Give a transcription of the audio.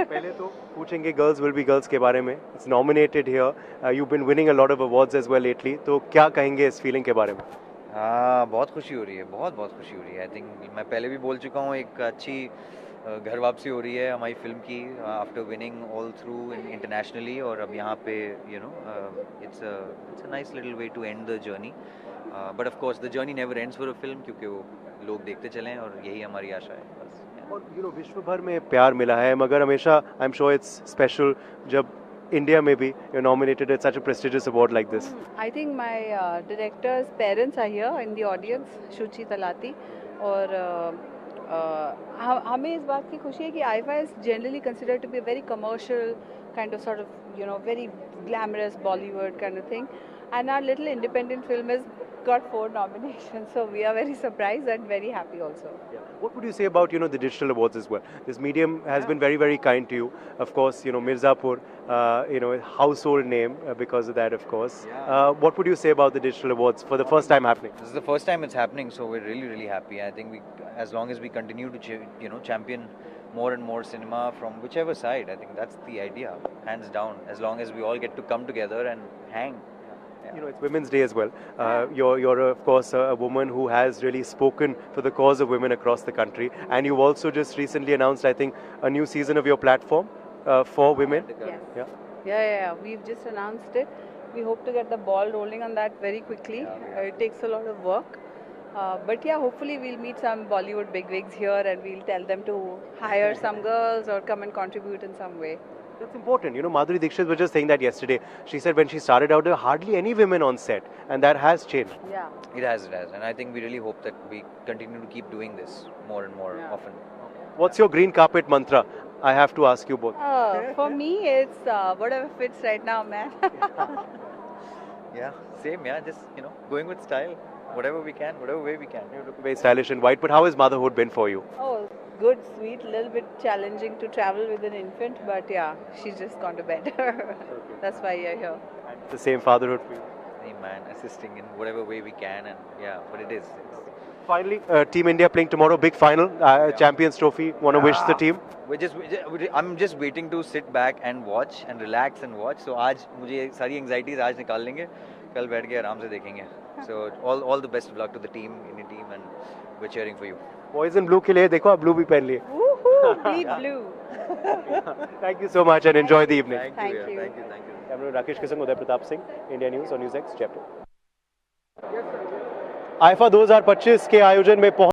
पहले तो पूछेंगे गर्ल्स विल बी गर्ल्स के बारे में. It's nominated here. You been winning a lot of awards as well lately. तो क्या कहेंगे इस फीलिंग के बारे में? हाँ, बहुत खुशी हो रही है, बहुत बहुत खुशी हो रही है. आई थिंक मैं पहले भी बोल चुका हूँ, एक अच्छी घर वापसी हो रही है हमारी फिल्म की after winning all through internationally. और अब यहाँ पे it's a nice little way to end the journey. But of course the journey never ends for a film, क्योंकि वो लोग देखते चलें और यही हमारी आशा है बस. और विश्व भर में प्यार मिला है, मगर हमेशा I am sure it's special जब इंडिया में भी you nominated at such a prestigious award like this. I think my director's parents are here in the audience, Shuchi Talati. और हमें इस बात की खुशी है कि IIFA is generally considered to be a very commercial kind of sort of very glamorous Bollywood kind of thing, and our little independent film has got 4 nominations, so we are very surprised and very happy also. Yeah. What would you say about the digital awards as well? This medium has been very, very kind to you. Of course, Mirzapur, a household name because of that, of course. Yeah. What would you say about the digital awards for the first time happening? This is the first time it's happening, so we're really, really happy. I think as long as we continue to champion more and more cinema from whichever side, I think that's the idea, hands down. As long as we all get to come together and hang. Yeah. It's Women's Day as well. You're of course a woman who has really spoken for the cause of women across the country, and you've also just recently announced, I think, a new season of your platform for women. Yes. Yeah. We've just announced it. We hope to get the ball rolling on that very quickly. It takes a lot of work. But yeah, hopefully we'll meet some Bollywood bigwigs here and we'll tell them to hire some girls or come and contribute in some way. That's important. Madhuri Dixit was just saying that yesterday. She said when she started out, there were hardly any women on set, and that has changed. Yeah. It has, and I think we really hope that we continue to keep doing this more and more often. What's your green carpet mantra? I have to ask you both. For me, it's whatever fits right now, man. Yeah, same. Yeah, just going with style, whatever we can, whatever way we can. You look very stylish in white. But how has motherhood been for you? Oh, good, sweet, little bit challenging to travel with an infant, but yeah, she's just gone to bed. That's why you're here. And the same fatherhood for you. Hey man, assisting in whatever way we can, and yeah, but it is. Finally, Team India playing tomorrow, big final, Champions Trophy. Want to wish the team? I'm just waiting to sit back and watch and relax and watch. So आज मुझे सारी anxieties आज निकाल लेंगे, कल बैठ के आराम से देखेंगे. So all the best of luck to the team, Indian team, and we're cheering for you. Boys in blue के लिए देखो, आप blue भी पहन लिए. Woohoo! Bleed blue. Thank you so much and enjoy the evening. Thank you. Thank you. Camera Rakesh के संग Uday Pratap Singh, India news और न्यूज़ एक्स जयपुर. IIFA 2025 के आयोजन में